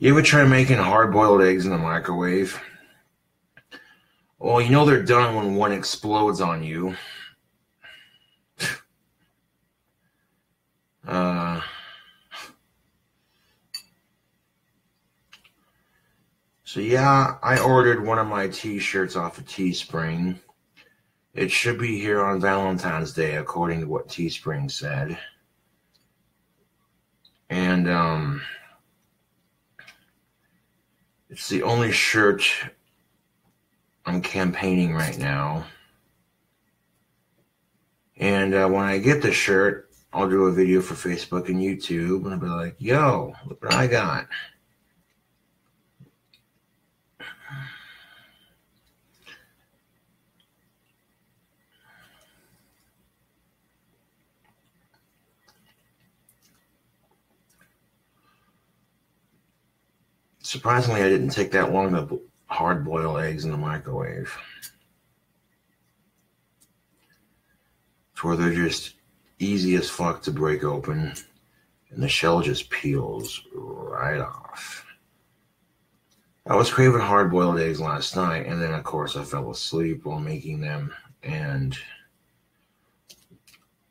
You ever try making hard-boiled eggs in the microwave? Well, you know they're done when one explodes on you. So yeah, I ordered one of my t-shirts off of Teespring. It should be here on Valentine's Day, according to what Teespring said. And it's the only shirt I'm campaigning right now. And when I get the shirt, I'll do a video for Facebook and YouTube, and I'll be like, yo, look what I got. Surprisingly, I didn't take that long to hard-boil eggs in the microwave. It's where they're just easy as fuck to break open, and the shell just peels right off. I was craving hard-boiled eggs last night, and then, of course, I fell asleep while making them, and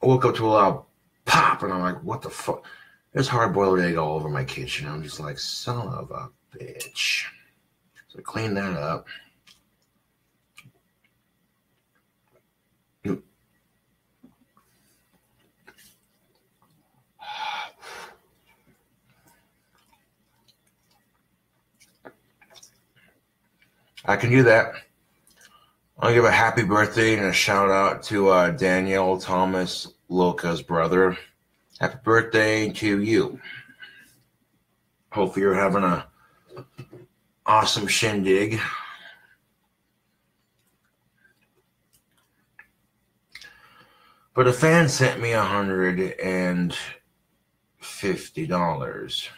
I woke up to a loud pop, and I'm like, what the fuck? There's hard-boiled egg all over my kitchen. I'm just like, son of a bitch. So I cleaned that up. I can do that. I'll give a happy birthday and a shout out to Daniel Thomas Loca's brother. Happy birthday to you. Hopefully you're having a awesome shindig. But a fan sent me $150.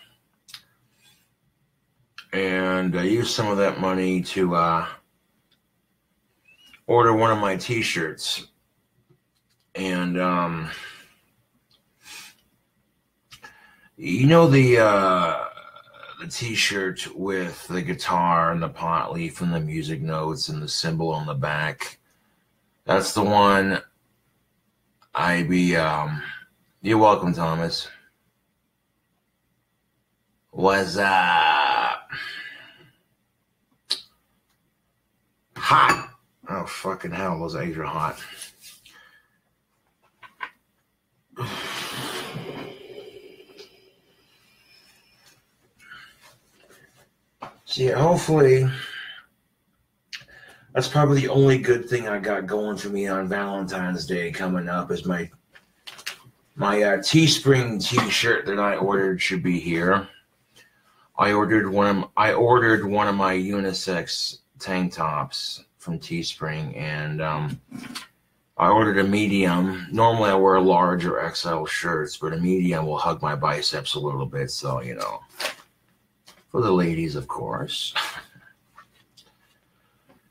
And I used some of that money to order one of my t-shirts. And you know the t-shirt with the guitar and the pot leaf and the music notes and the symbol on the back? That's the one you're welcome, Thomas. What's up? Hot. Oh, fucking hell, those eggs are hot. See, hopefully, that's probably the only good thing I got going for me on Valentine's Day coming up is my Teespring t-shirt that I ordered should be here. I ordered one of my unisex tank tops from Teespring, and I ordered a medium. Normally I wear large or XL shirts, but a medium will hug my biceps a little bit, so, you know, for the ladies, of course.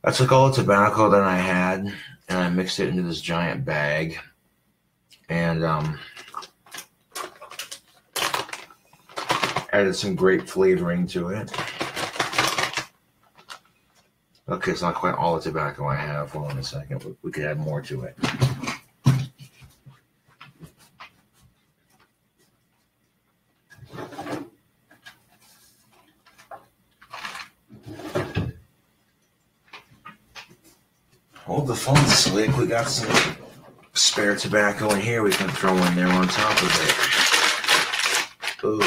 I took all the tobacco that I had, and I mixed it into this giant bag, and added some grape flavoring to it. Okay, it's not quite all the tobacco I have. Hold on a second. We could add more to it. Hold the phone slick. We got some spare tobacco in here we can throw in there on top of it. Ooh.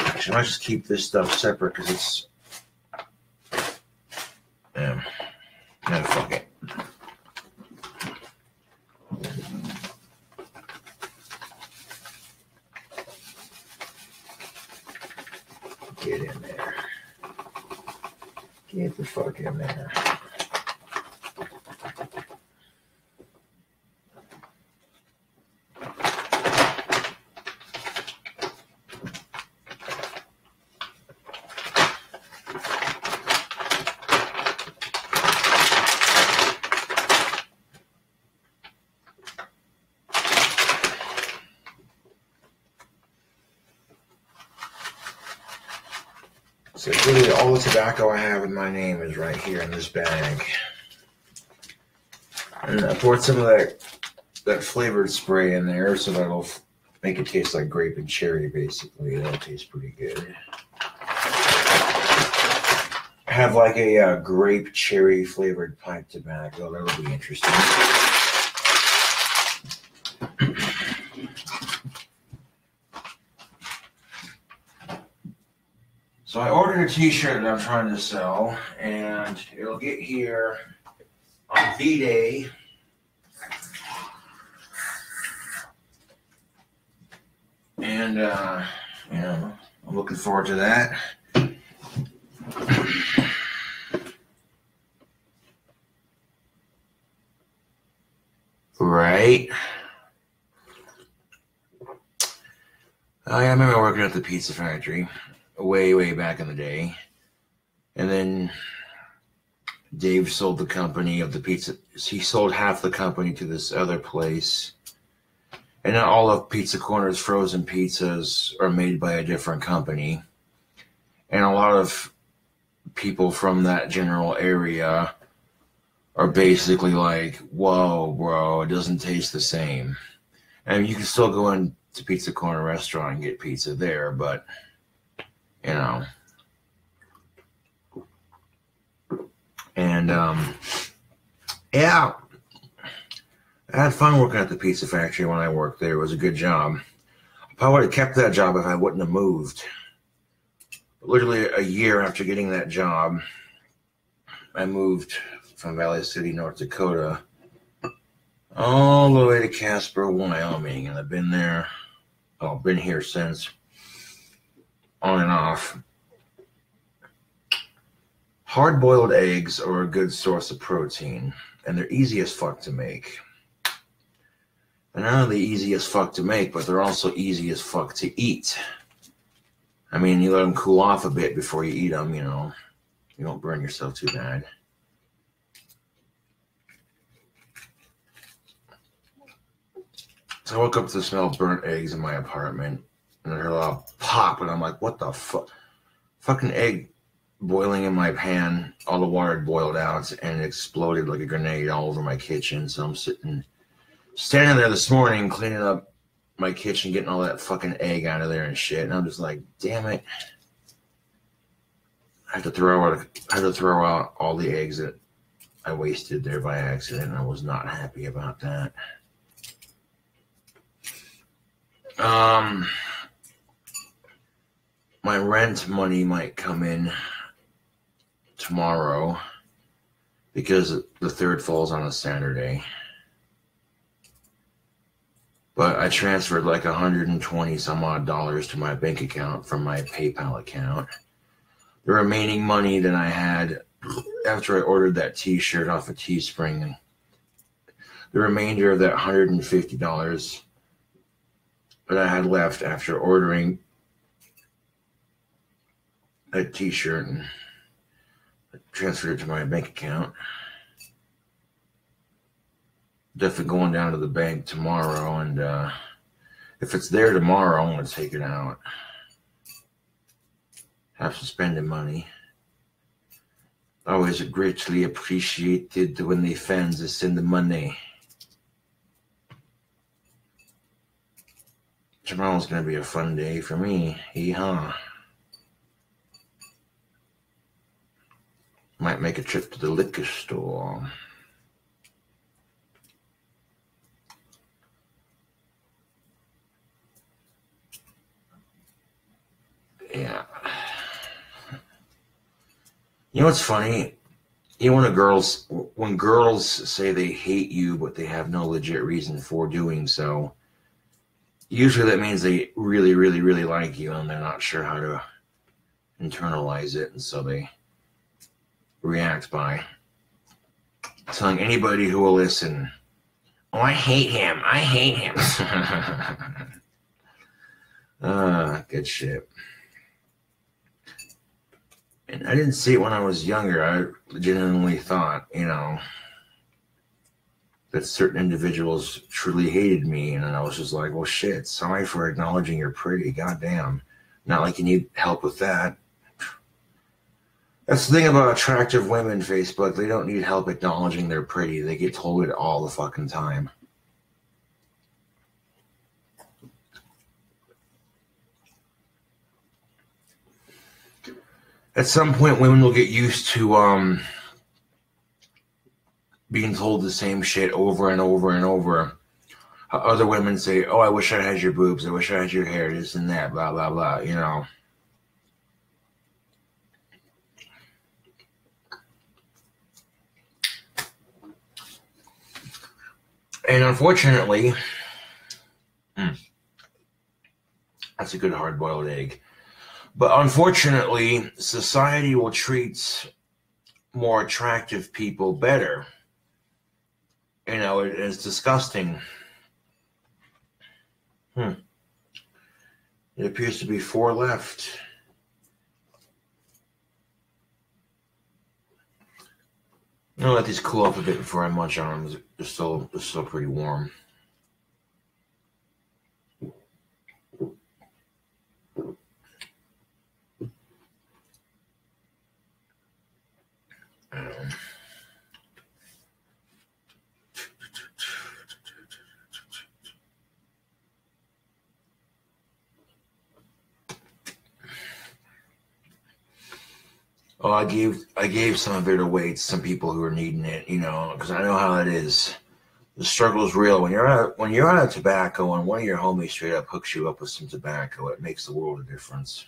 Actually, I might just keep this stuff separate because it's... no, fuck it. Get in there. Get the fuck in there. So really all the tobacco I have in my name is right here in this bag. And I poured some of that flavored spray in there so that'll make it taste like grape and cherry, basically. That'll taste pretty good. I have like a grape cherry flavored pipe tobacco. That'll be interesting. So I ordered a t-shirt that I'm trying to sell, and it'll get here on V-Day. And, you know, I'm looking forward to that. Right. I remember working at the pizza factory way back in the day. And then Dave sold the company of the pizza. He sold half the company to this other place. And now all of Pizza Corner's frozen pizzas are made by a different company. And a lot of people from that general area are basically like, whoa, bro, it doesn't taste the same. And you can still go into Pizza Corner restaurant and get pizza there, but, you know. And, yeah. I had fun working at the pizza factory when I worked there. It was a good job. I probably would have kept that job if I wouldn't have moved. But literally a year after getting that job, I moved from Valley City, North Dakota, all the way to Casper, Wyoming. And I've been there, been here since, on and off. Hard-boiled eggs are a good source of protein, and they're easy as fuck to make. They're not only easy as fuck to make, but they're also easy as fuck to eat. I mean, you let them cool off a bit before you eat them, you know. You don't burn yourself too bad. So I woke up to the smell of burnt eggs in my apartment, and I heard a lot pop, and I'm like, what the fuck? Fucking egg boiling in my pan. All the water had boiled out, and it exploded like a grenade all over my kitchen. So I'm standing there this morning cleaning up my kitchen, getting all that fucking egg out of there and shit, and I'm just like, damn it. I had to throw out all the eggs that I wasted there by accident, and I was not happy about that. My rent money might come in tomorrow because the 3rd falls on a Saturday. But I transferred like $120 some odd to my bank account from my PayPal account. The remaining money that I had after I ordered that t-shirt off of Teespring, the remainder of that $150 that I had left after ordering that t-shirt, and I transferred it to my bank account. Definitely going down to the bank tomorrow, and if it's there tomorrow, I'm going to take it out. Have some spending money. Always greatly appreciated when the fans send the money. Tomorrow's going to be a fun day for me. Hee-haw. Might make a trip to the liquor store. Yeah. You know what's funny? You know, when girls say they hate you, but they have no legit reason for doing so, usually that means they really, really, really like you, and they're not sure how to internalize it, and so they react by telling anybody who will listen, oh, I hate him. I hate him. Good shit. And I didn't see it when I was younger. I genuinely thought, you know, that certain individuals truly hated me. And then I was just like, well, shit, sorry for acknowledging you're pretty. Goddamn. Not like you need help with that. That's the thing about attractive women, Facebook. They don't need help acknowledging they're pretty. They get told it all the fucking time. At some point, women will get used to being told the same shit over and over and over. Other women say, "Oh, I wish I had your boobs. I wish I had your hair, this and that, blah, blah, blah," you know. And unfortunately, that's a good hard-boiled egg. But unfortunately, society will treat more attractive people better. You know, it is disgusting. It appears to be 4 left. I'm gonna let these cool off a bit before I munch on them. They're still pretty warm. Oh, I gave some of it away to some people who are needing it, you know, because I know how it is. The struggle is real. When you're out of tobacco and one of your homies straight up hooks you up with some tobacco, it makes the world a difference.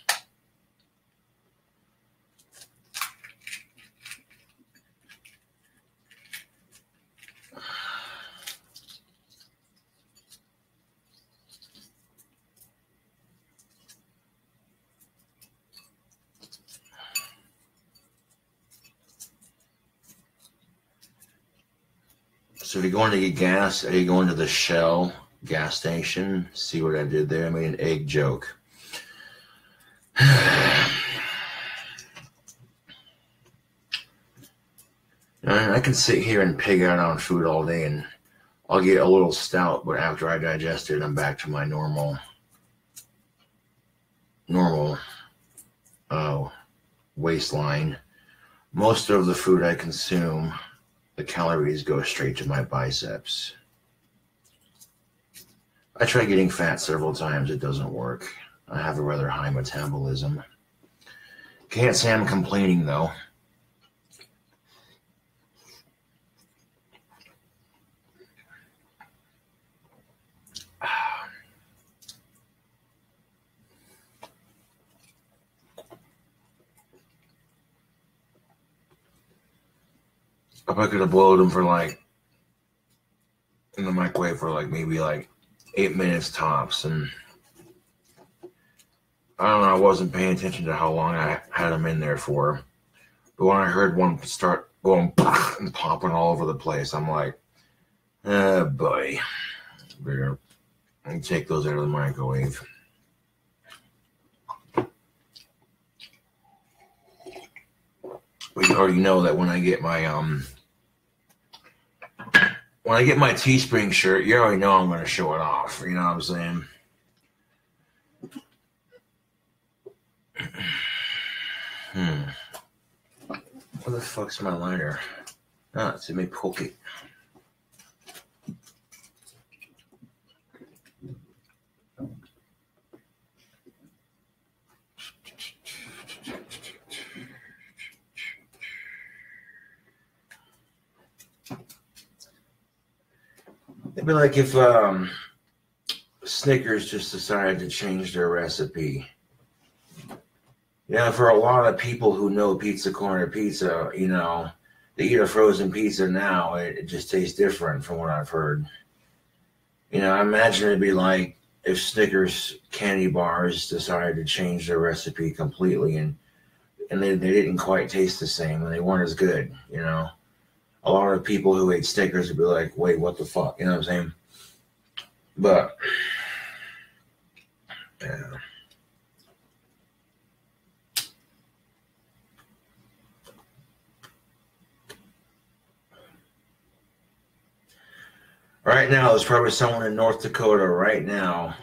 So if you're going to get gas, are you going to the Shell gas station? See what I did there? I made an egg joke. I can sit here and pig out on food all day and I'll get a little stout, but after I digest it, I'm back to my normal waistline. Most of the food I consume, the calories go straight to my biceps. I tried getting fat several times. It doesn't work. I have a rather high metabolism. Can't say I'm complaining, though. If I could have boiled them for in the microwave for maybe 8 minutes tops, and I don't know, I wasn't paying attention to how long I had them in there for, but when I heard one start going and popping all over the place, I'm like, oh boy, better take those out of the microwave. But you already know that when I get my Teespring shirt, you already know I'm going to show it off. You know what I'm saying? Where the fuck's my lighter? Ah, it's in my pocket. It'd be like if Snickers just decided to change their recipe. For a lot of people who know pizza corner pizza, they eat a frozen pizza now. It just tastes different from what I've heard. I imagine it'd be like if Snickers candy bars decided to change their recipe completely and they didn't quite taste the same and they weren't as good, A lot of people who ate Snickers would be like, wait, what the fuck? You know what I'm saying? But, yeah. Right now, there's probably someone in North Dakota right now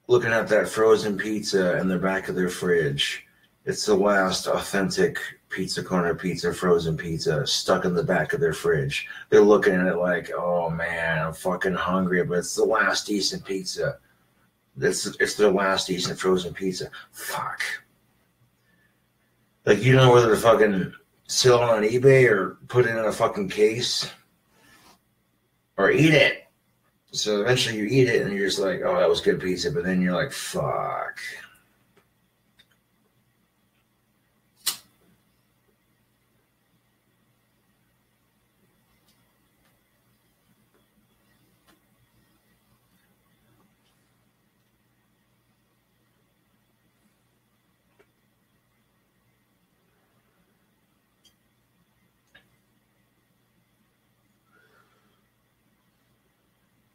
looking at that frozen pizza in the back of their fridge It's the last authentic pizza corner pizza, frozen pizza, stuck in the back of their fridge. They're looking at it like, oh man, I'm fucking hungry, but it's the last decent pizza. It's their last decent frozen pizza. Fuck. Like, you know whether to fucking sell it on eBay or put it in a fucking case or eat it. So eventually you eat it and you're just like, oh, that was good pizza. But then you're like, fuck.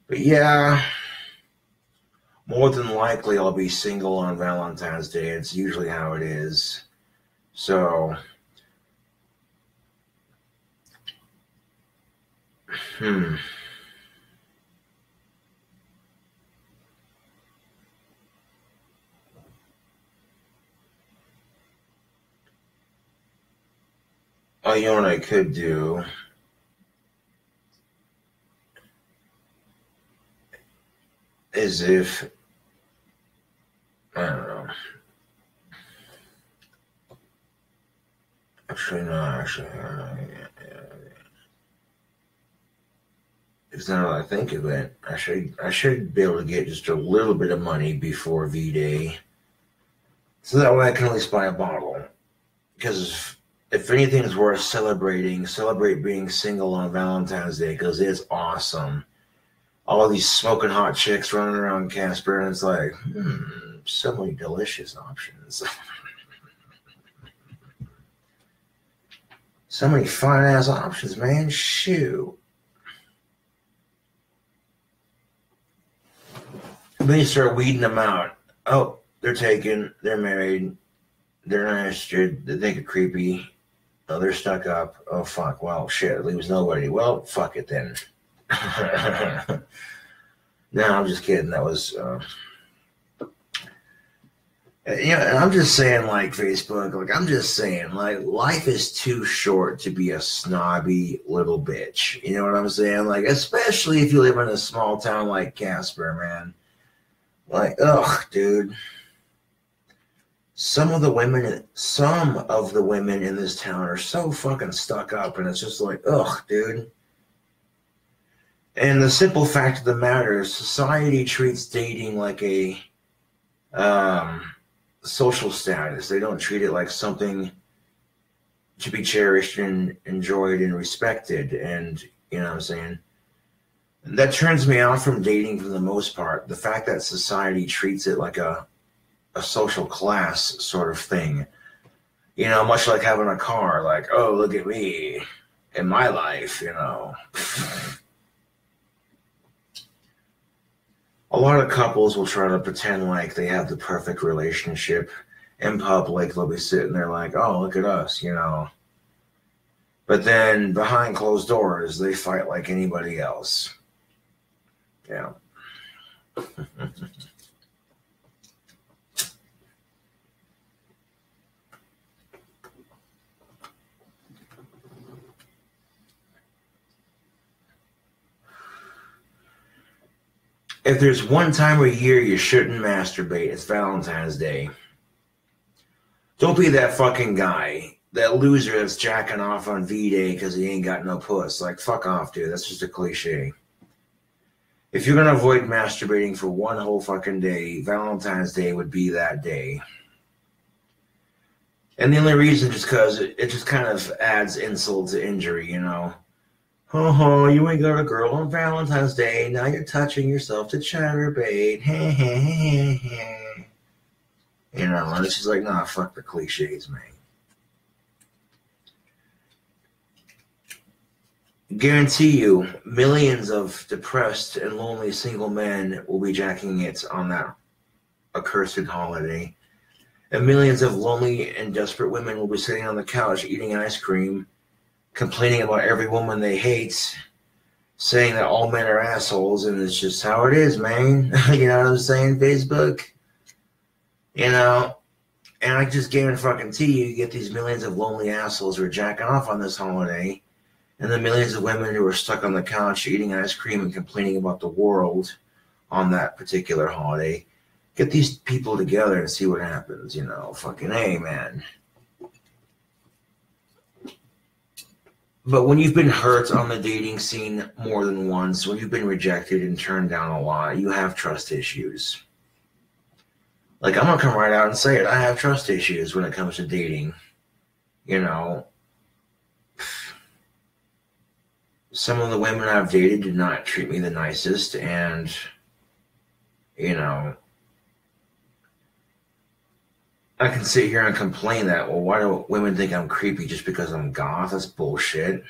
But yeah, more than likely I'll be single on Valentine's Day. It's usually how it is. So, Oh, you know what I could do? Is if, I don't know. Actually, no, actually. Because now that I think of it, I should be able to get just a little bit of money before V-Day. So that way I can at least buy a bottle. Because if anything's worth celebrate being single on Valentine's Day, because it's awesome. All these smoking hot chicks running around Casper, and it's like, so many delicious options. So many fine-ass options, man. Shoot. And then you start weeding them out. Oh, they're taken. They're married. They're not interested. They think it's creepy. Oh, they're stuck up. Oh, fuck. Well, shit. It leaves nobody. Well, fuck it then. No, I'm just kidding. That was... and I'm just saying, like, Facebook, like, I'm just saying, like, life is too short to be a snobby little bitch. You know what I'm saying? Like, especially if you live in a small town like Casper, man. Like, ugh, dude. Some of the women in this town are so fucking stuck up, and it's just like, ugh, dude. And the simple fact of the matter is society treats dating like a social status. They don't treat it like something to be cherished and enjoyed and respected. And, you know what I'm saying? That turns me off from dating for the most part. The fact that society treats it like a social class sort of thing. You know, much like having a car. Like, oh, look at me in my life, you know. A lot of couples will try to pretend like they have the perfect relationship. In public, they'll be sitting there like, oh, look at us, you know. But then behind closed doors, they fight like anybody else. Yeah. If there's one time a year you shouldn't masturbate, it's Valentine's Day. Don't be that fucking guy, that loser that's jacking off on V-Day because he ain't got no puss. Like, fuck off, dude. That's just a cliche. If you're going to avoid masturbating for one whole fucking day, Valentine's Day would be that day. And the only reason is because it just kind of adds insult to injury, you know. Oh, you ain't got a girl on Valentine's Day. Now you're touching yourself to chatterbait. You know, and it's just like, nah, fuck the cliches, man. Guarantee you, millions of depressed and lonely single men will be jacking it on that accursed holiday. And millions of lonely and desperate women will be sitting on the couch eating ice cream, complaining about every woman they hate, saying that all men are assholes, and it's just how it is, man. You know what I'm saying, Facebook? You know, And I just guarantee you get these millions of lonely assholes who are jacking off on this holiday, and the millions of women who are stuck on the couch eating ice cream and complaining about the world on that particular holiday. Get these people together and see what happens, you know. Fucking A, man. But when you've been hurt on the dating scene more than once, when you've been rejected and turned down a lot, you have trust issues. Like, I'm going to come right out and say it. I have trust issues when it comes to dating. You know, some of the women I've dated did not treat me the nicest, and, you know, I can sit here and complain that, well, why do women think I'm creepy just because I'm goth? That's bullshit.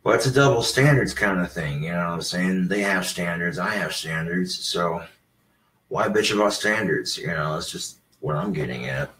Well, it's a double standards kind of thing, you know what I'm saying? They have standards, I have standards, so why bitch about standards? You know, that's just what I'm getting at.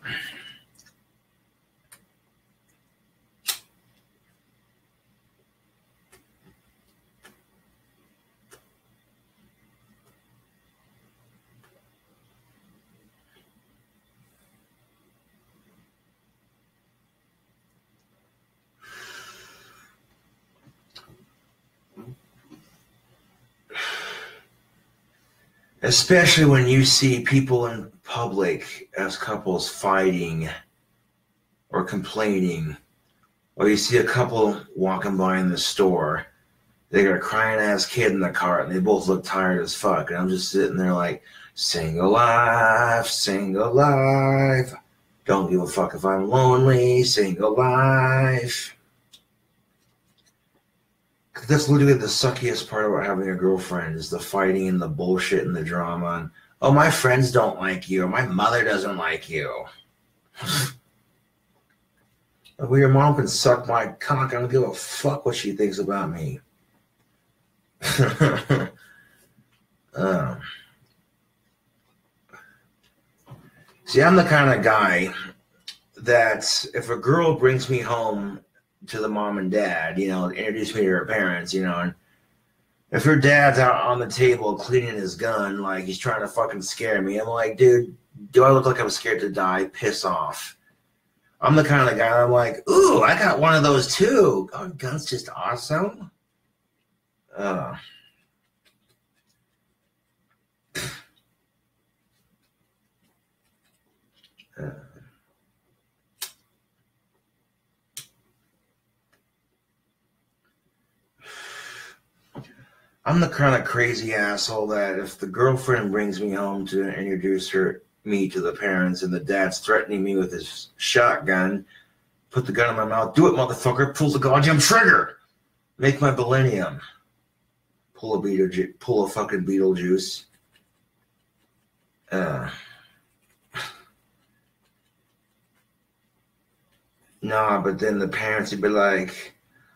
Especially when you see people in public as couples fighting or complaining, or you see a couple walking by in the store, they got a crying ass kid in the cart and they both look tired as fuck, and I'm just sitting there like, single life, don't give a fuck if I'm lonely, single life. That's literally the suckiest part about having a girlfriend, is the fighting and the bullshit and the drama. And, oh, my friends don't like you, or my mother doesn't like you. Well, your mom can suck my cock. I don't give a fuck what she thinks about me. See, I'm the kind of guy that if a girl brings me home to the mom and dad, you know, introduce me to her parents, you know, and if her dad's out on the table cleaning his gun like he's trying to fucking scare me, I'm like, dude, do I look like I'm scared to die? Piss off. I'm the kind of guy that I'm like, ooh, I got one of those too. Oh, gun's just awesome. I'm the kind of crazy asshole that if the girlfriend brings me home to introduce me to the parents, and the dad's threatening me with his shotgun, put the gun in my mouth, do it, motherfucker, pull the goddamn trigger, make my millennium, pull a fucking Beetlejuice. Nah, but then the parents would be like,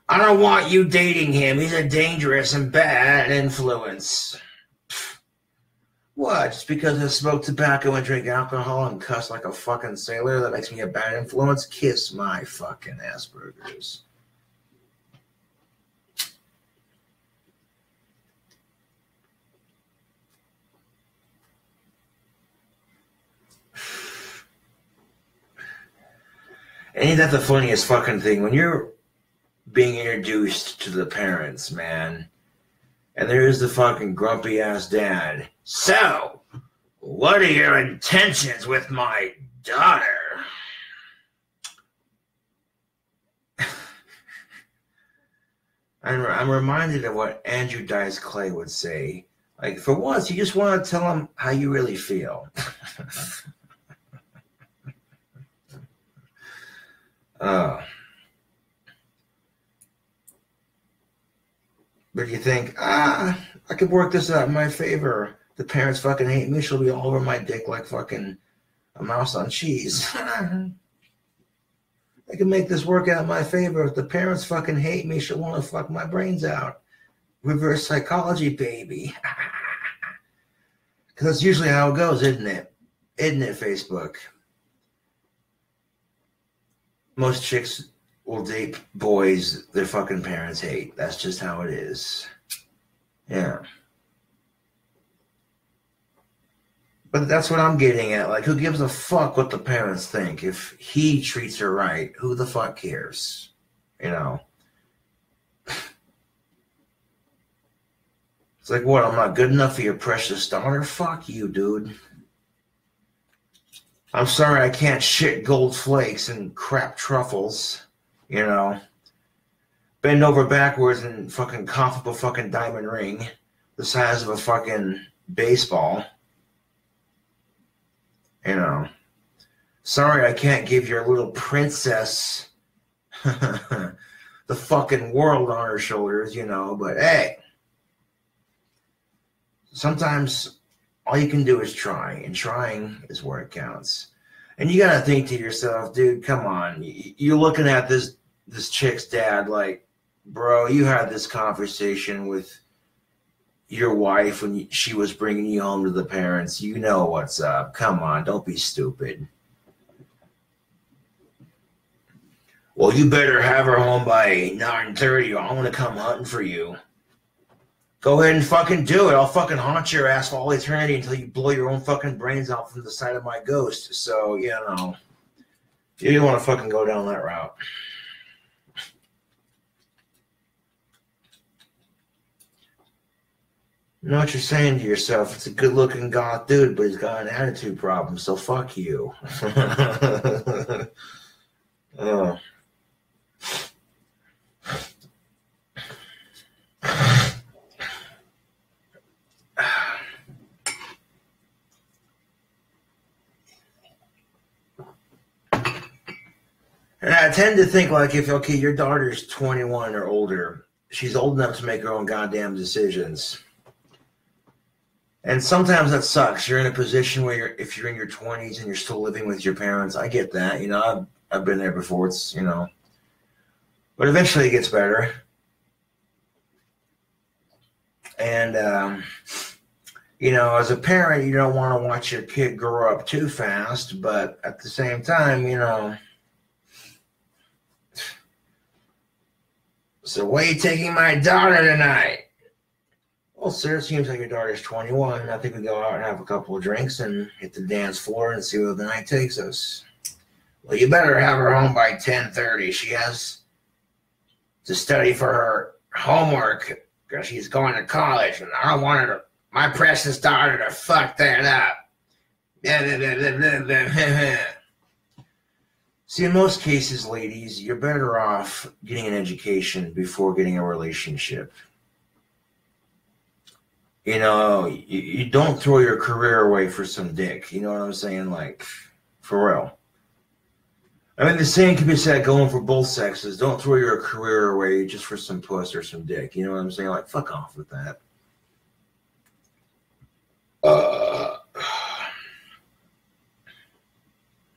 I don't want you dating him. He's a dangerous and bad influence. What? Just because I smoke tobacco and drink alcohol and cuss like a fucking sailor, that makes me a bad influence? Kiss my fucking Asperger's. Ain't that the funniest fucking thing? When you're being introduced to the parents, man, and there's the fucking grumpy ass dad. So, what are your intentions with my daughter? I'm reminded of what Andrew Dice Clay would say. Like, for once, you just want to tell them how you really feel. But you think, I could work this out in my favor. The parents fucking hate me. She'll be all over my dick like fucking a mouse on cheese. I can make this work out in my favor. If the parents fucking hate me, she'll want to fuck my brains out. Reverse psychology, baby. Because that's usually how it goes, isn't it? Isn't it, Facebook? Most chicks will date boys their fucking parents hate. That's just how it is. Yeah. But that's what I'm getting at. Like, who gives a fuck what the parents think? If he treats her right, who the fuck cares? You know? It's like, what, I'm not good enough for your precious daughter? Fuck you, dude. I'm sorry I can't shit gold flakes and crap truffles, you know? Bend over backwards and fucking cough up a fucking diamond ring the size of a fucking baseball. You know? Sorry I can't give your little princess the fucking world on her shoulders, you know? But hey, sometimes all you can do is try, and trying is where it counts. And you gotta think to yourself, dude, come on. You're looking at this chick's dad like, bro, you had this conversation with your wife when she was bringing you home to the parents. You know what's up. Come on, don't be stupid. Well, you better have her home by 9:30 or I'm gonna come hunting for you. Go ahead and fucking do it. I'll fucking haunt your ass for all eternity until you blow your own fucking brains out from the side of my ghost. So, you know, you don't want to fucking go down that route. You know what you're saying to yourself? It's a good-looking goth dude, but he's got an attitude problem, so fuck you. Oh. And I tend to think like if, okay, your daughter's 21 or older, she's old enough to make her own goddamn decisions. And sometimes that sucks. You're in a position where if you're in your 20s and you're still living with your parents, I get that. You know, I've been there before. It's, you know. But eventually it gets better. And, you know, as a parent, you don't want to watch your kid grow up too fast. But at the same time, you know. So where are you taking my daughter tonight? Well, sir, it seems like your daughter's 21. I think we go out and have a couple of drinks and hit the dance floor and see where the night takes us. Well, you better have her home by 10:30. She has to study for her homework because she's going to college, and I don't want her to, my precious daughter, to fuck that up. See, in most cases, ladies, you're better off getting an education before getting a relationship. You know, you don't throw your career away for some dick. You know what I'm saying? Like, for real. I mean, the same can be said going for both sexes. Don't throw your career away just for some puss or some dick. You know what I'm saying? Like, fuck off with that.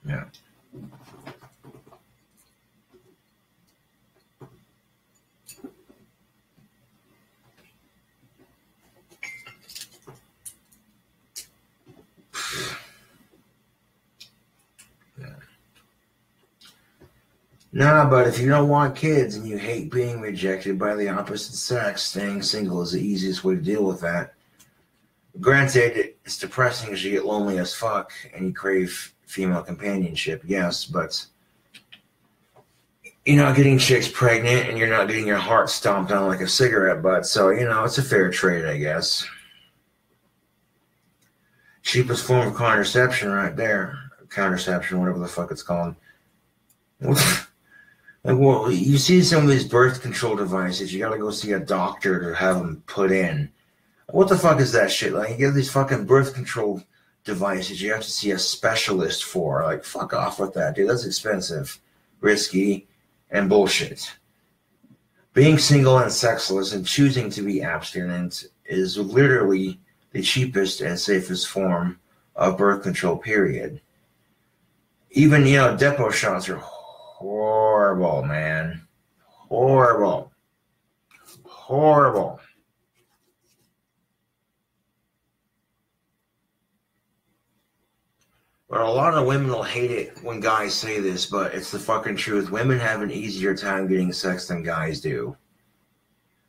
Yeah. Nah, but if you don't want kids and you hate being rejected by the opposite sex, staying single is the easiest way to deal with that. Granted, it's depressing as you get lonely as fuck and you crave female companionship, yes, but you're not getting chicks pregnant and you're not getting your heart stomped on like a cigarette butt, so, you know, it's a fair trade, I guess. Cheapest form of contraception right there. Contraception, whatever the fuck it's called. Like, well, you see some of these birth control devices, you gotta go see a doctor to have them put in. What the fuck is that shit? Like, you get these fucking birth control devices you have to see a specialist for. Like, fuck off with that, dude. That's expensive, risky, and bullshit. Being single and sexless and choosing to be abstinent is literally the cheapest and safest form of birth control, period. Even, you know, depot shots are horrible, man. Horrible. Horrible. But a lot of women will hate it when guys say this, but it's the fucking truth. Women have an easier time getting sex than guys do.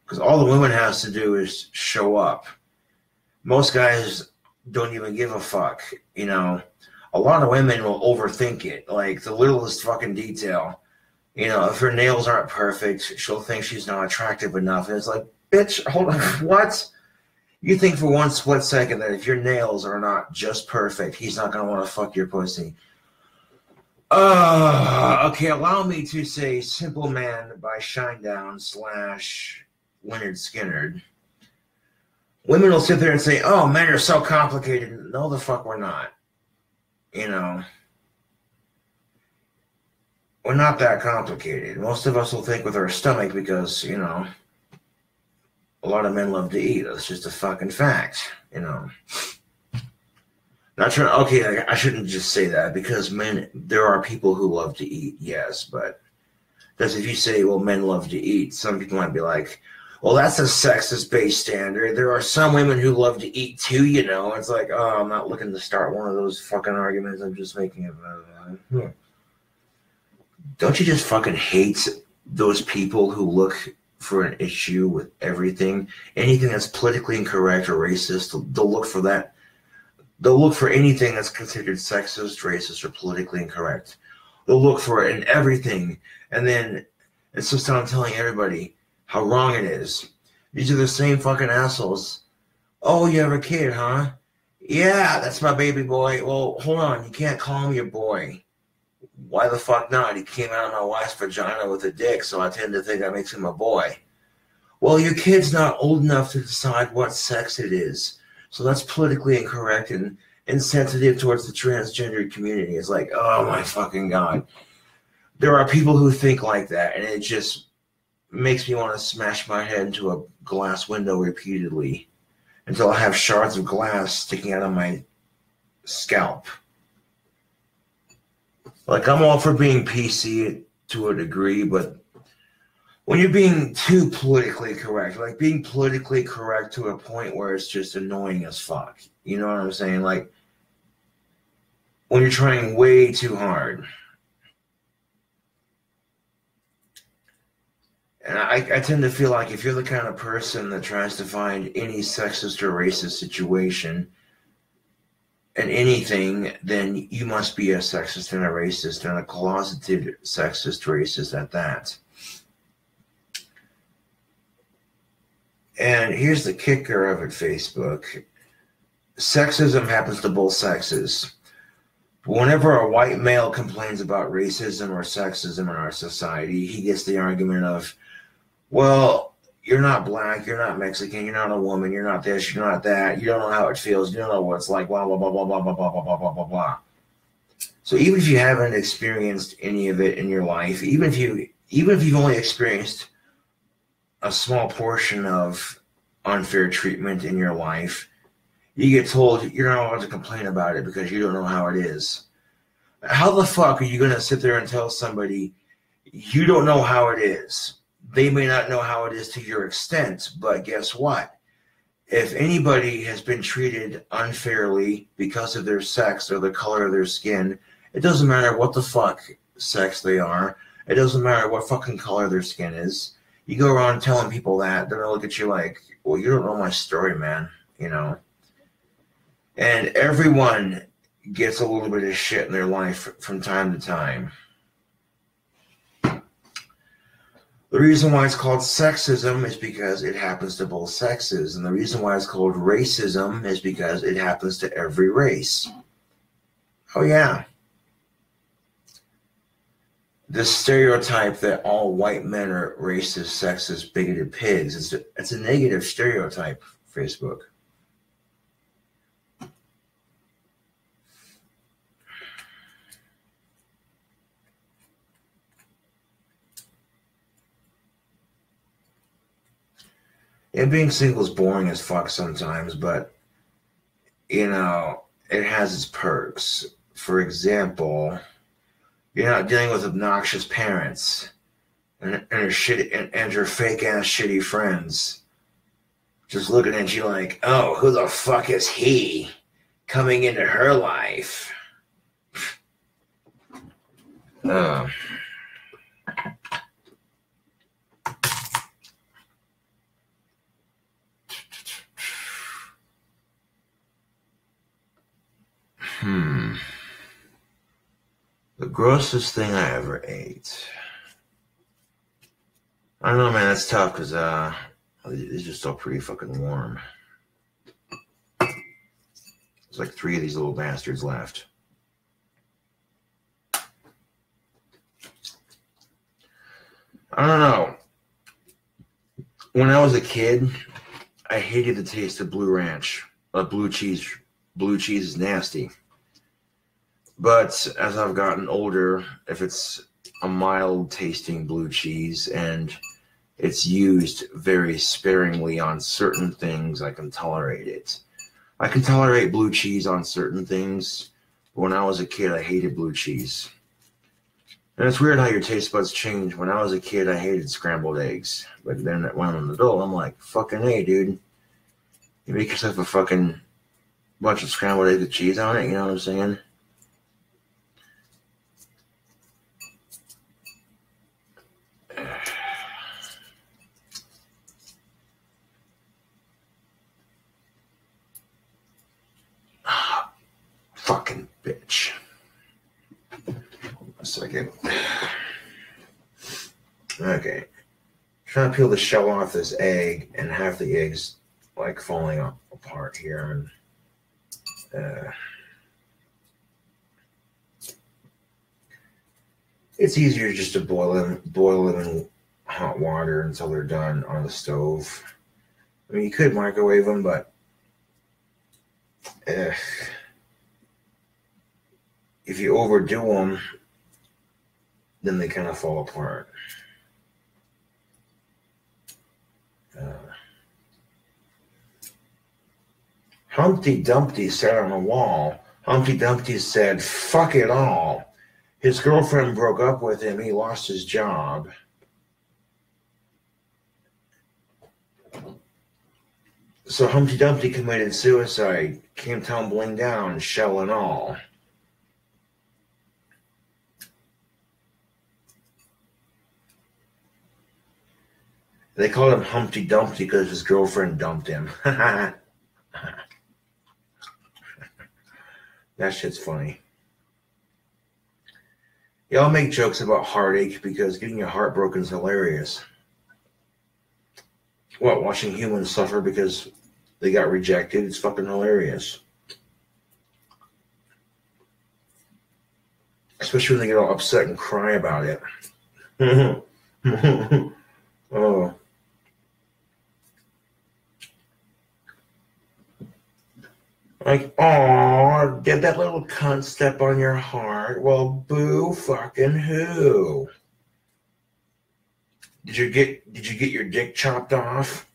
Because all the woman has to do is show up. Most guys don't even give a fuck. You know, a lot of women will overthink it, like the littlest fucking detail. You know, if her nails aren't perfect, she'll think she's not attractive enough. And it's like, bitch, hold on, what? You think for one split second that if your nails are not just perfect, he's not going to want to fuck your pussy. Okay, allow me to say Simple Man by Shinedown / Leonard Skinner. Women will sit there and say, oh, men are so complicated. No, the fuck we're not. You know, we're not that complicated. Most of us will think with our stomach because, you know, a lot of men love to eat. That's just a fucking fact, you know. Not sure. Okay, I shouldn't just say that because there are people who love to eat, yes, but because if you say, well, men love to eat, some people might be like, well, that's a sexist-based standard. There are some women who love to eat too, you know. It's like, oh, I'm not looking to start one of those fucking arguments. I'm just making it. Don't you just fucking hate those people who look for an issue with everything? Anything that's politically incorrect or racist, they'll look for that. They'll look for anything that's considered sexist, racist, or politically incorrect. They'll look for it in everything. And then it's just on telling everybody how wrong it is. These are the same fucking assholes. Oh, you have a kid, huh? Yeah, that's my baby boy. Well, hold on. You can't call him your boy. Why the fuck not? He came out of my wife's vagina with a dick, so I tend to think that makes him a boy. Well, your kid's not old enough to decide what sex it is. So that's politically incorrect and insensitive towards the transgender community. It's like, oh my fucking God. There are people who think like that, and it just makes me want to smash my head into a glass window repeatedly until I have shards of glass sticking out of my scalp. Like, I'm all for being PC to a degree, but when you're being too politically correct, like being politically correct to a point where it's just annoying as fuck. You know what I'm saying? Like, when you're trying way too hard. And I tend to feel like if you're the kind of person that tries to find any sexist or racist situation and anything, then you must be a sexist and a racist and a closeted sexist racist at that. And here's the kicker of it, Facebook. Sexism happens to both sexes. But whenever a white male complains about racism or sexism in our society, he gets the argument of, well, you're not black, you're not Mexican, you're not a woman, you're not this, you're not that, you don't know how it feels, you don't know what it's like, blah, blah, blah, blah, blah, blah, blah, blah, blah, blah, blah, blah. So even if you haven't experienced any of it in your life, even if you've only experienced a small portion of unfair treatment in your life, you get told you're not allowed to complain about it because you don't know how it is. How the fuck are you going to sit there and tell somebody you don't know how it is? They may not know how it is to your extent, but guess what? If anybody has been treated unfairly because of their sex or the color of their skin, it doesn't matter what the fuck sex they are. It doesn't matter what fucking color their skin is. You go around telling people that, they're going to look at you like, well, you don't know my story, man, you know. And everyone gets a little bit of shit in their life from time to time. The reason why it's called sexism is because it happens to both sexes. And the reason why it's called racism is because it happens to every race. Oh, yeah. This stereotype that all white men are racist, sexist, bigoted pigs, it's a negative stereotype, Facebook. Yeah, being single is boring as fuck sometimes, but, you know, it has its perks. For example, you're not dealing with obnoxious parents and your fake-ass shitty friends just looking at you like, oh, who the fuck is he coming into her life? The grossest thing I ever ate. I don't know, man. That's tough because these are still pretty fucking warm. There's like 3 of these little bastards left. I don't know. When I was a kid, I hated the taste of Blue Ranch. Blue cheese. Blue cheese is nasty. But as I've gotten older, if it's a mild tasting blue cheese and it's used very sparingly on certain things, I can tolerate it. I can tolerate blue cheese on certain things. When I was a kid, I hated blue cheese. And it's weird how your taste buds change. When I was a kid, I hated scrambled eggs. But then when I'm an adult, I'm like, fucking hey, dude. You make yourself a fucking bunch of scrambled eggs with cheese on it, you know what I'm saying? Fucking bitch. A second. Okay. Trying to peel the shell off this egg, and half the eggs like falling apart here. And it's easier just to boil them in hot water until they're done on the stove. I mean, you could microwave them, but if you overdo them, then they kind of fall apart. Humpty Dumpty sat on a wall. Humpty Dumpty said, fuck it all. His girlfriend broke up with him. He lost his job. So Humpty Dumpty committed suicide, came tumbling down, shell and all. They called him Humpty Dumpty because his girlfriend dumped him. That shit's funny. Y'all make jokes about heartache because getting your heart broken is hilarious. What, watching humans suffer because they got rejected? It's fucking hilarious. Especially when they get all upset and cry about it. Oh. Like, aw, did that little cunt step on your heart? Well, boo fucking who? Did you get your dick chopped off?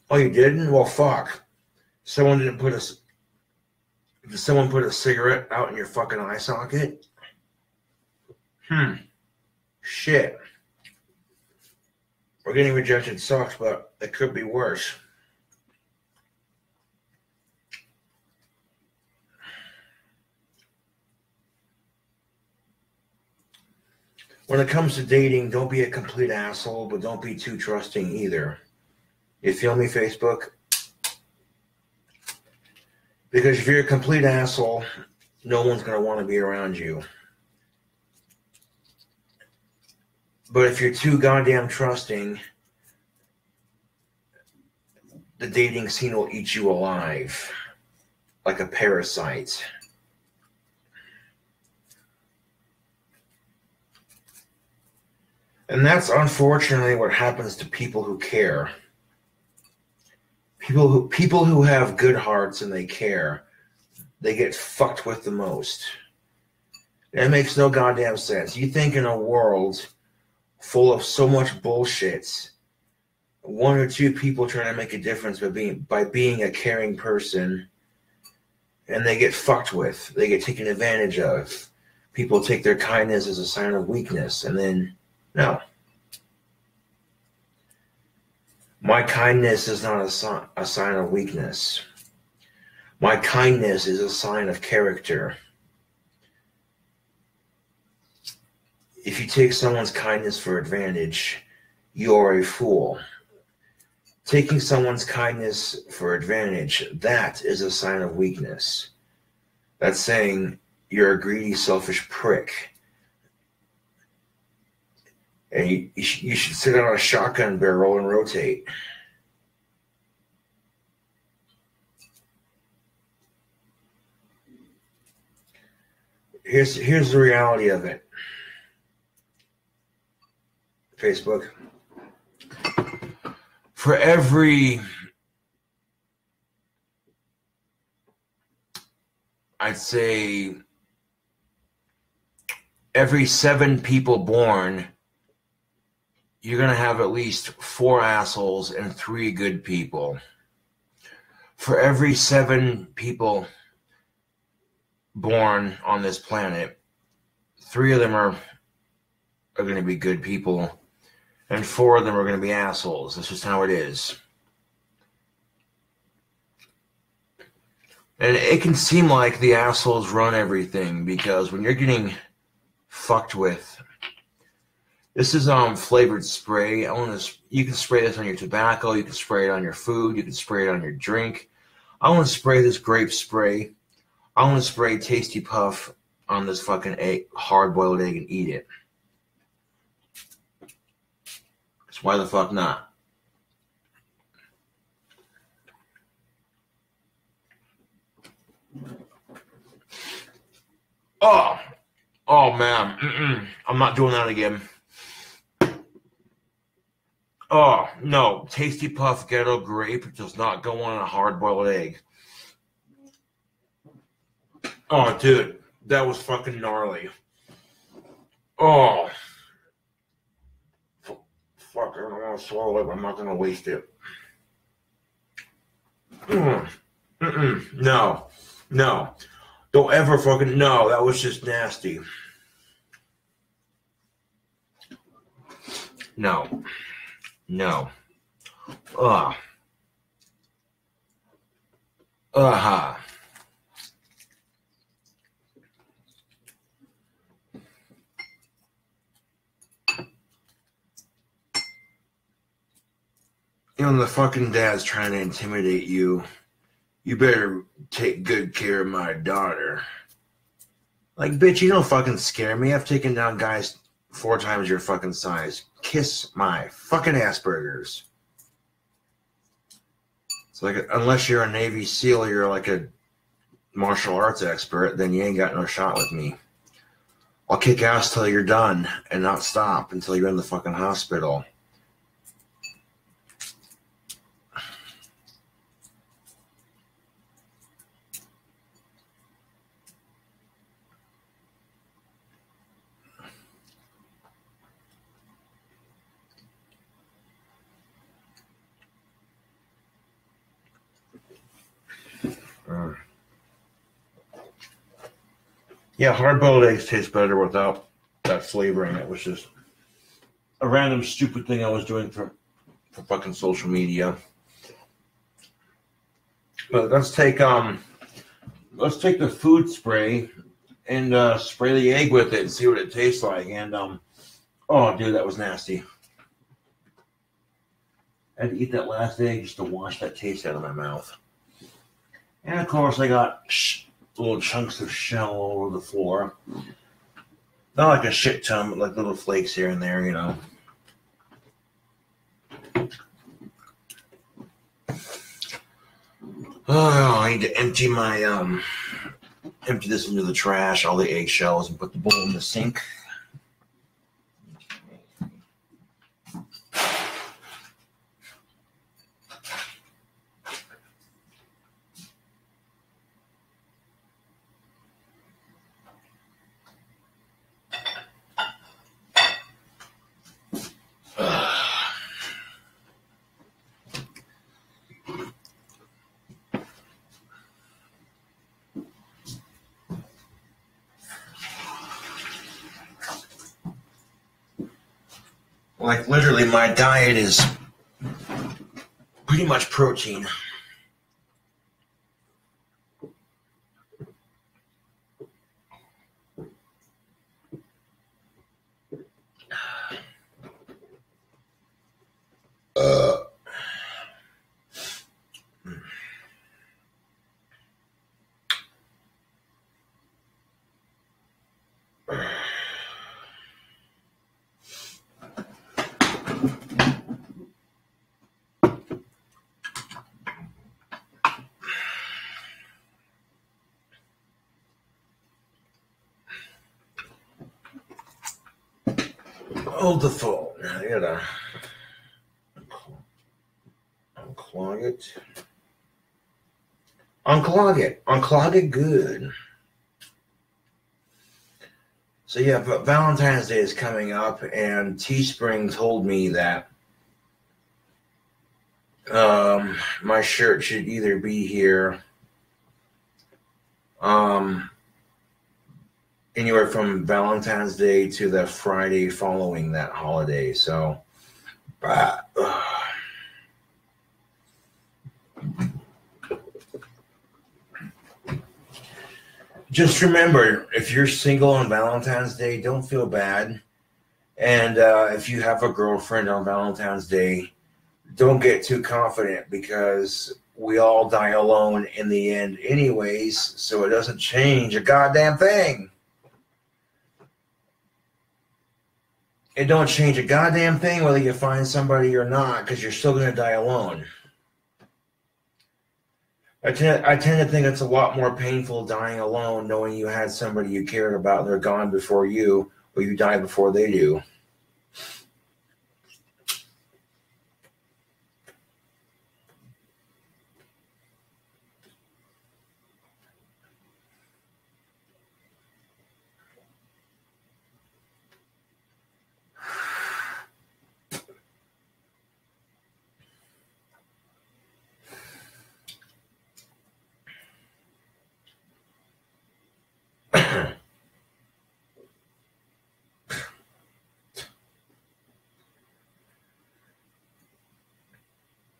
Oh, you didn't? Well, fuck. Did someone put a cigarette out in your fucking eye socket? Shit. We're getting rejected sucks, but it could be worse. When it comes to dating, don't be a complete asshole, but don't be too trusting either. You feel me, Facebook? Because if you're a complete asshole, no one's going to want to be around you. But if you're too goddamn trusting, the dating scene will eat you alive, like a parasite. And that's unfortunately what happens to people who care. People who have good hearts and they care, they get fucked with the most. That makes no goddamn sense. You think in a world full of so much bullshit, 1 or 2 people trying to make a difference by being a caring person, and they get fucked with. They get taken advantage of. People take their kindness as a sign of weakness, and then no. My kindness is not a sign of weakness. My kindness is a sign of character. If you take someone's kindness for advantage, you are a fool. Taking someone's kindness for advantage, that is a sign of weakness. That's saying you're a greedy, selfish prick. And you should sit on a shotgun barrel and rotate. Here's the reality of it. Facebook. For every, I'd say, every 7 people born, you're going to have at least 4 assholes and 3 good people. For every 7 people born on this planet, 3 of them are going to be good people, and 4 of them are going to be assholes. That's just how it is. And it can seem like the assholes run everything, because when you're getting fucked with, this is flavored spray. You can spray this on your tobacco, you can spray it on your food, you can spray it on your drink. I want to spray this grape spray. I want to spray Tasty Puff on this fucking egg, hard-boiled egg, and eat it. So why the fuck not? Oh man, I'm not doing that again. Oh no, Tasty Puff Ghettogrape does not go on a hard-boiled egg. Oh dude, that was fucking gnarly. Oh. Fuck, I don't want to swallow it, but I'm not going to waste it. No. Don't ever fucking, no, that was just nasty. No. Ugh. Uh-huh. You know, the fucking dad's trying to intimidate you. You better take good care of my daughter. Like, bitch, you don't fucking scare me. I've taken down guys 4 times your fucking size. Kiss my fucking Asperger's. It's like, unless you're a Navy SEAL or you're like a martial arts expert, then you ain't got no shot with me. I'll kick ass till you're done and not stop until you're in the fucking hospital. Yeah, hard-boiled eggs taste better without that flavoring. It was just a random stupid thing I was doing for fucking social media. But let's take the food spray and spray the egg with it and see what it tastes like. And oh dude, that was nasty. I had to eat that last egg just to wash that taste out of my mouth. And of course I got little chunks of shell all over the floor. Not like a shit ton, but like little flakes here and there, you know. Oh, I need to empty this into the trash, all the eggshells, and put the bowl in the sink. Like, literally, my diet is pretty much protein. Hold the phone. I gotta unclog it. Unclog it. Unclog it good. So yeah, but Valentine's Day is coming up, and Teespring told me that my shirt should either be here anywhere from Valentine's Day to the Friday following that holiday. So just remember, if you're single on Valentine's Day, don't feel bad. And if you have a girlfriend on Valentine's Day, don't get too confident, because we all die alone in the end anyways, so it doesn't change a goddamn thing. It don't change a goddamn thing whether you find somebody or not, because you're still going to die alone. I tend to think it's a lot more painful dying alone, knowing you had somebody you cared about and they're gone before you, or you die before they do.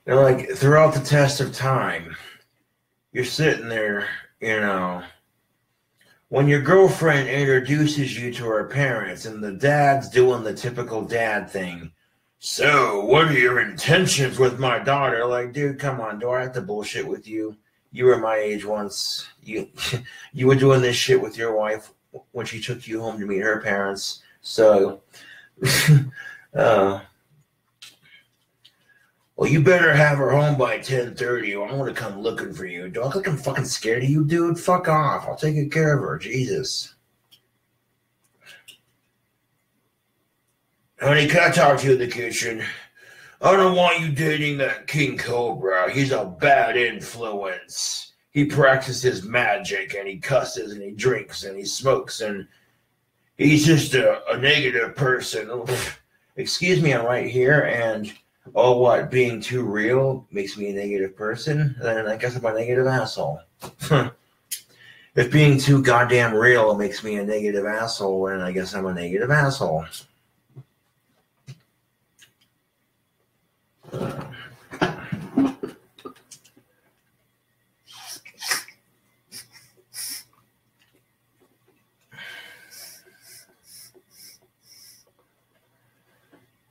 And like, throughout the test of time, you're sitting there, when your girlfriend introduces you to her parents and the dad's doing the typical dad thing. So, what are your intentions with my daughter? Like, dude, come on, do I have to bullshit with you? You were my age once. You were doing this shit with your wife when she took you home to meet her parents. So, well, you better have her home by 10:30 or I'm going to come looking for you. Do I look like I'm fucking scared of you, dude? Fuck off. I'll take good care of her. Jesus. Honey, can I talk to you in the kitchen? I don't want you dating that King Cobra. He's a bad influence. He practices magic and he cusses and he drinks and he smokes and he's just a negative person. Excuse me, I'm right here, and oh, what, being too real makes me a negative person? Then I guess I'm a negative asshole. If being too goddamn real makes me a negative asshole, then I guess I'm a negative asshole.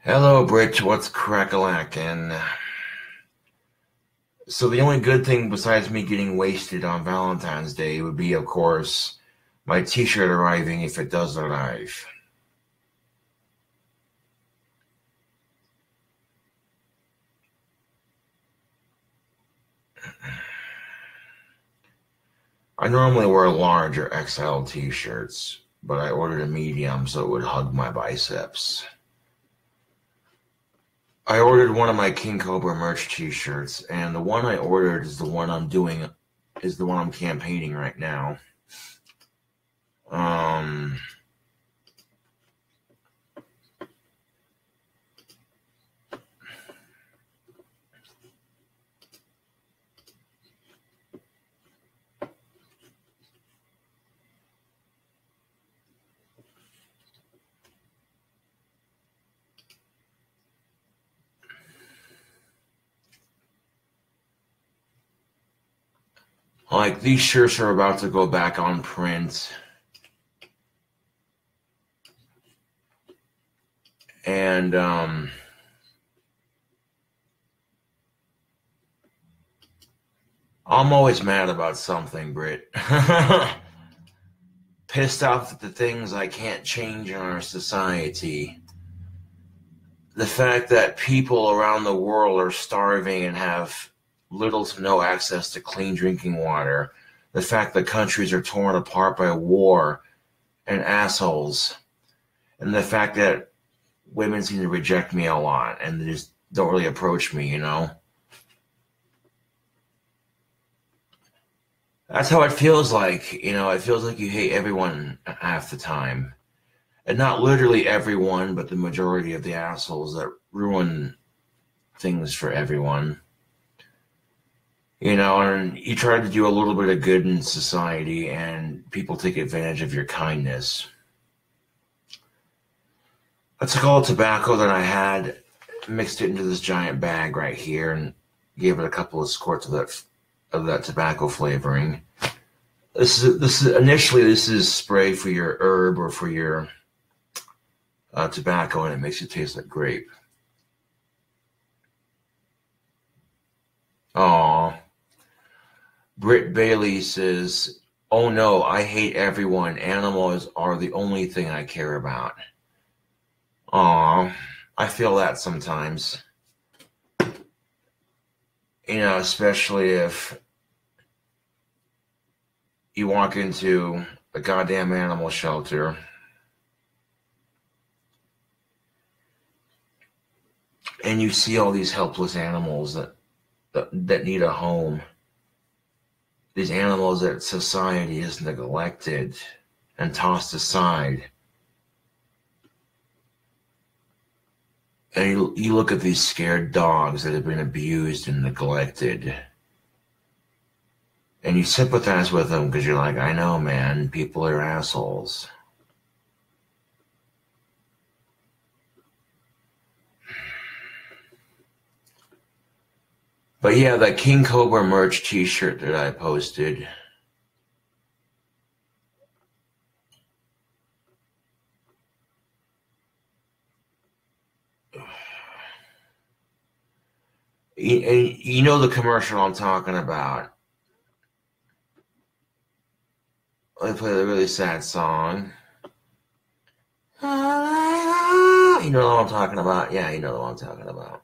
Hello, Brit. What's crack-a-lackin'? So the only good thing besides me getting wasted on Valentine's Day would be, of course, my t-shirt arriving if it does arrive. I normally wear large or XL t-shirts, but I ordered a medium so it would hug my biceps. I ordered one of my King Cobra merch t-shirts, and the one I ordered is the one I'm campaigning right now. Like, these shirts are about to go back on print. And, I'm always mad about something, Britt. Pissed off at the things I can't change in our society. The fact that people around the world are starving and have little to no access to clean drinking water. The fact that countries are torn apart by war and assholes. And the fact that women seem to reject me a lot, and they just don't really approach me, you know? That's how it feels like, you know? It feels like you hate everyone half the time. And not literally everyone, but the majority of the assholes that ruin things for everyone. You know, and you try to do a little bit of good in society, and people take advantage of your kindness. I took all the tobacco that I had, mixed it into this giant bag right here, and gave it a couple of squirts of that tobacco flavoring. This is spray for your herb or for your tobacco, and it makes it taste like grape. Aw. Britt Bailey says, "Oh no, I hate everyone. Animals are the only thing I care about." Aw, I feel that sometimes. You know, especially if you walk into a goddamn animal shelter and you see all these helpless animals that need a home. These animals that society has neglected and tossed aside. And you look at these scared dogs that have been abused and neglected. And you sympathize with them because you're like, I know, man, people are assholes. But yeah, that King Cobra merch t-shirt that I posted. You know the commercial I'm talking about. I play the really sad song. You know what I'm talking about? Yeah, you know what I'm talking about.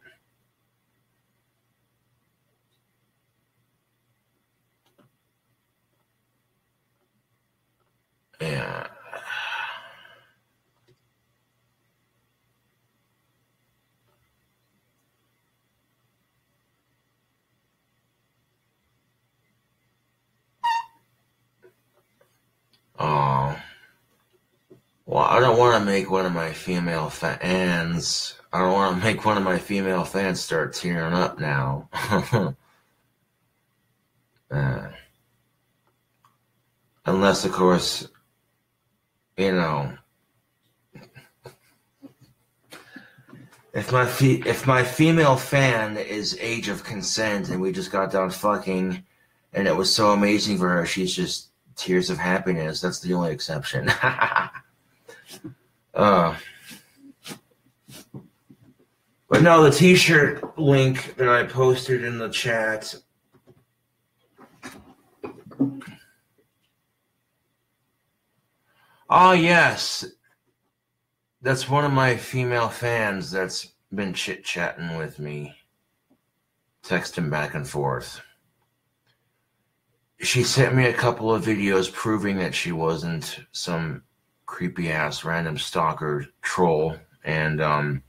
Yeah. Oh. Well, I don't want to make one of my female fans. I don't want to make one of my female fans start tearing up now. Unless, of course, you know, if my female fan is age of consent and we just got done fucking and it was so amazing for her, she's just tears of happiness. That's the only exception. But no, the t-shirt link that I posted in the chat. Oh, yes. That's one of my female fans that's been chit-chatting with me, texting back and forth. She sent me a couple of videos proving that she wasn't some creepy-ass random stalker troll. And,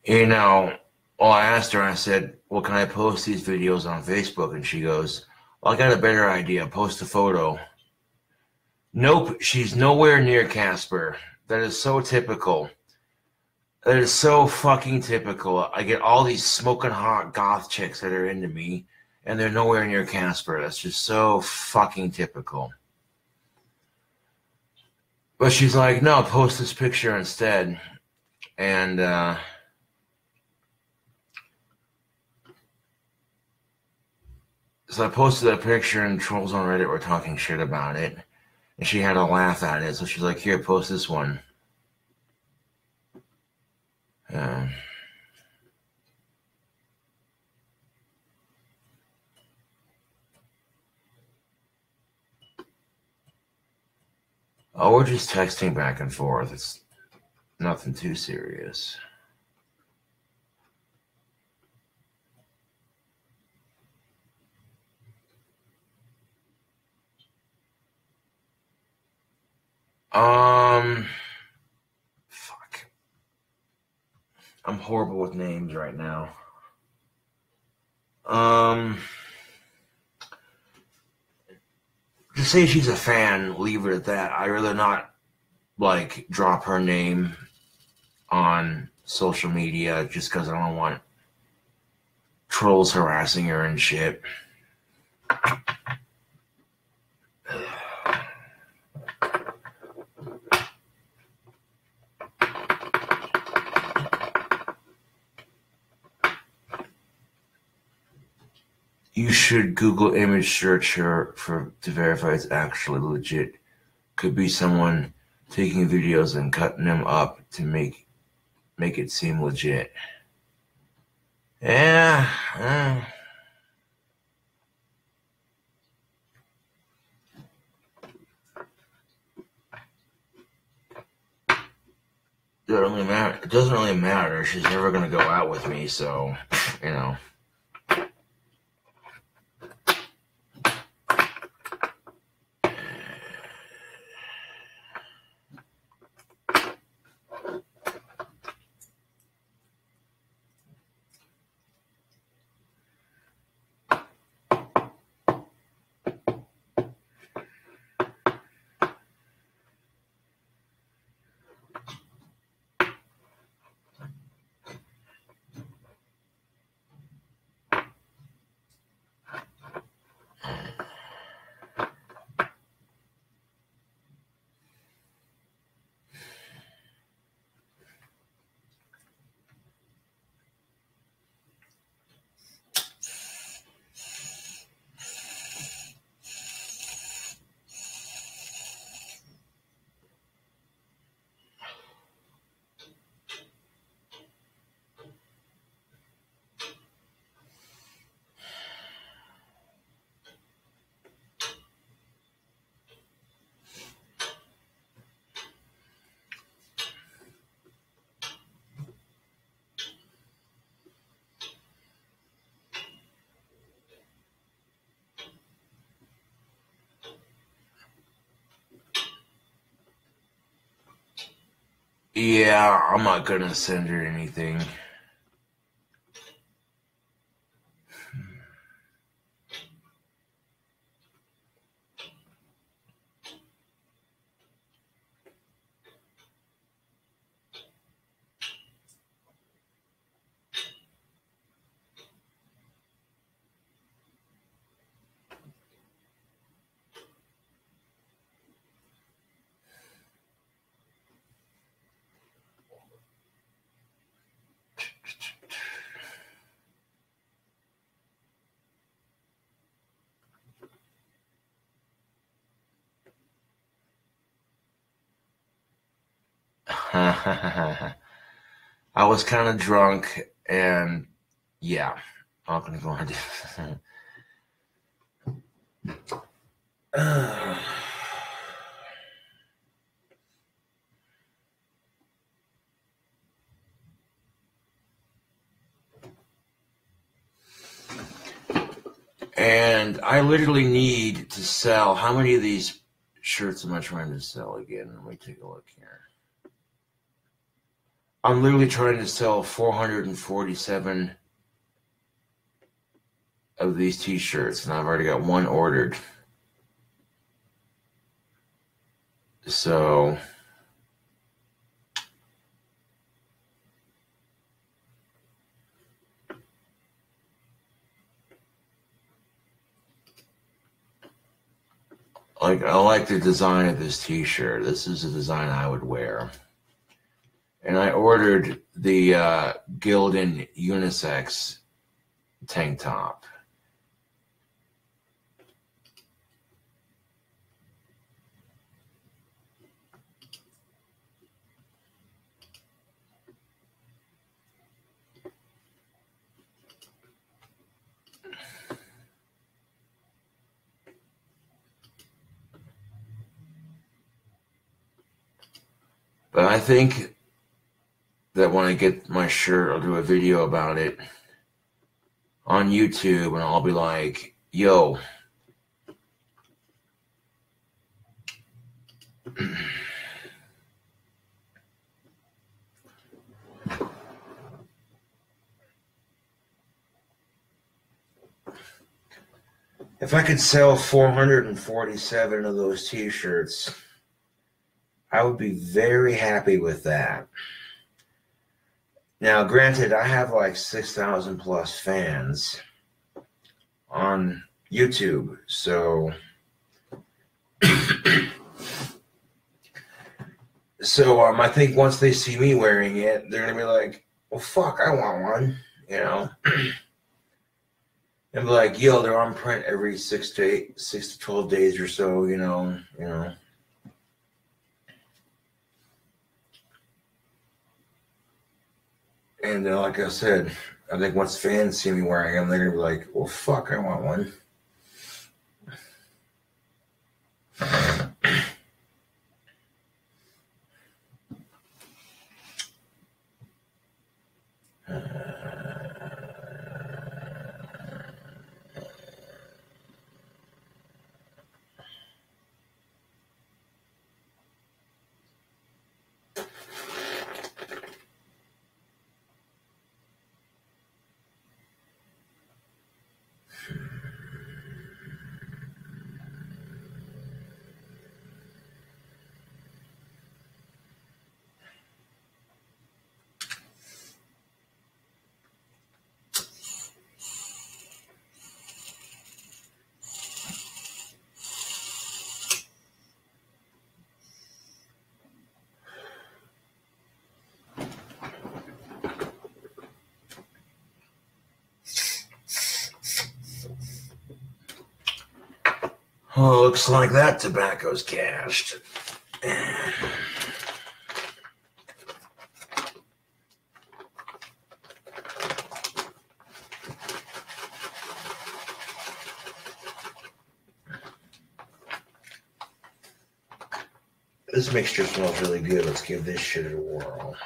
you know, well, I asked her, I said, well, can I post these videos on Facebook? And she goes, well, I got a better idea. Post a photo. Nope, she's nowhere near Casper. That is so typical. That is so fucking typical. I get all these smoking hot goth chicks that are into me, and they're nowhere near Casper. That's just so fucking typical. But she's like, no, post this picture instead. And, so I posted that picture, and trolls on Reddit were talking shit about it. And she had to laugh at it, so she's like, here, post this one. Oh, we're just texting back and forth. It's nothing too serious. I'm horrible with names right now. Just say she's a fan, leave it at that. I'd rather not, like, drop her name on social media just because I don't want trolls harassing her and shit. You should Google image search her to verify it's actually legit. Could be someone taking videos and cutting them up to make it seem legit. Yeah. It doesn't really matter. She's never gonna go out with me, so you know. Yeah, I'm not gonna send her anything. I was kind of drunk, and yeah, I'm not gonna go into. And I literally need to sell. How many of these shirts am I trying to sell again? Let me take a look here. I'm literally trying to sell 447 of these t-shirts, and I've already got one ordered. So like, I like the design of this t-shirt. This is a design I would wear. And I ordered the Gildan unisex tank top. But I think that when I get my shirt, I'll do a video about it on YouTube, and I'll be like, yo, If I could sell 447 of those t-shirts, I would be very happy with that. Now, granted, I have like 6,000 plus fans on YouTube, so I think once they see me wearing it, they're gonna be like, "Well, fuck, I want one," you know, and be like, "Yo, they're on print every 6 to 12 days or so," you know. And like I said, I think once fans see me wearing them, they're gonna be like, "Well, fuck, I want one." Oh, looks like that tobacco's cashed. This mixture smells really good. Let's give this shit a whirl.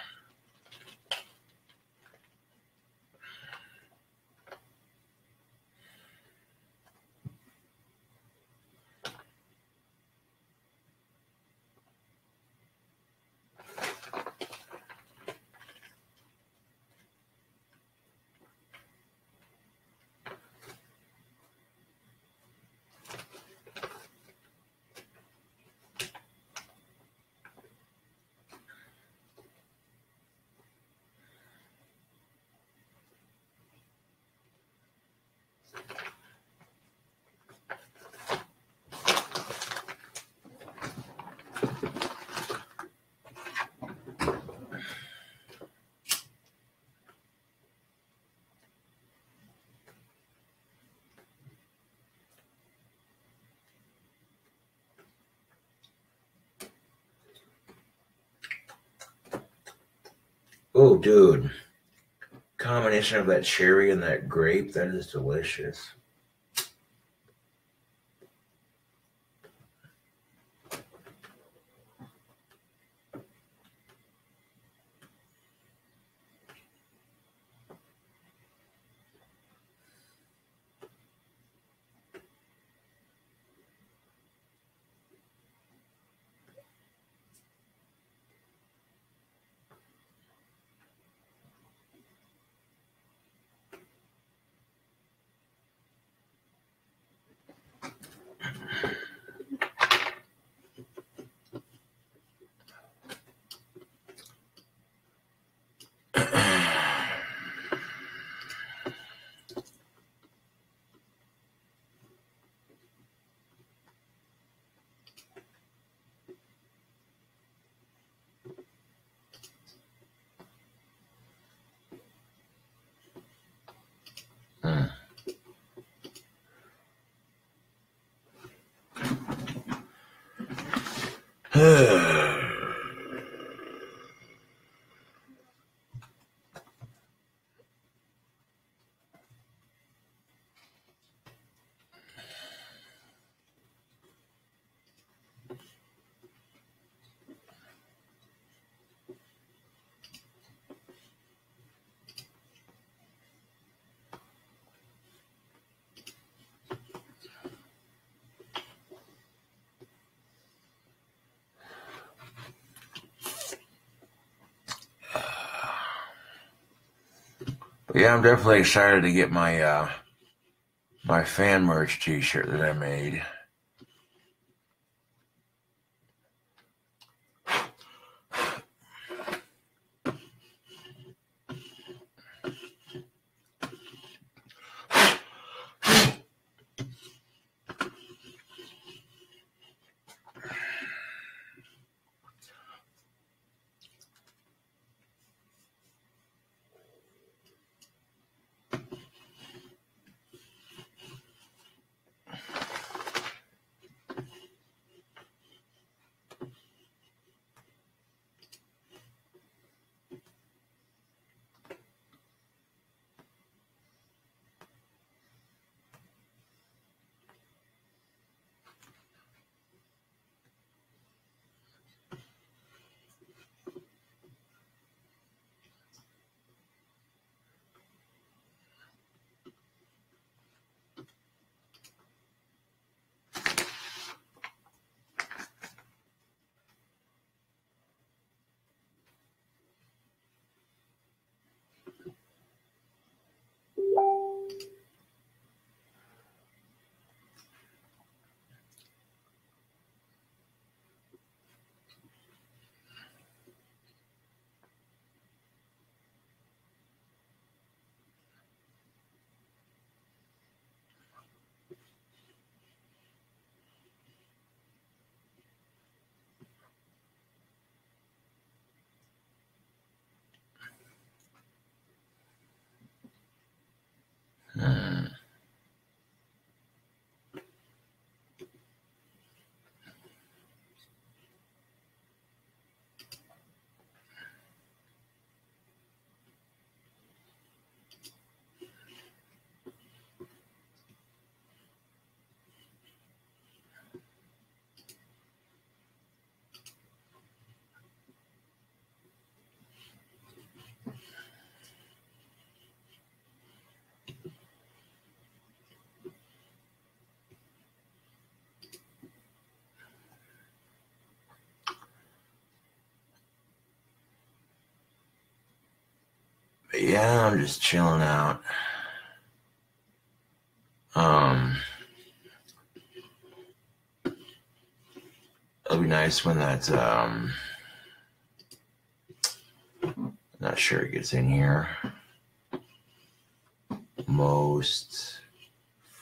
Oh, dude. Combination of that cherry and that grape, that is delicious. Yeah, I'm definitely excited to get my my fan merch t-shirt that I made. But yeah, I'm just chilling out. It'll be nice when that not sure it gets in here. Most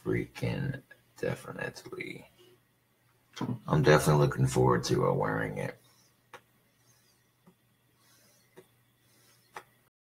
freaking definitely. I'm definitely looking forward to wearing it.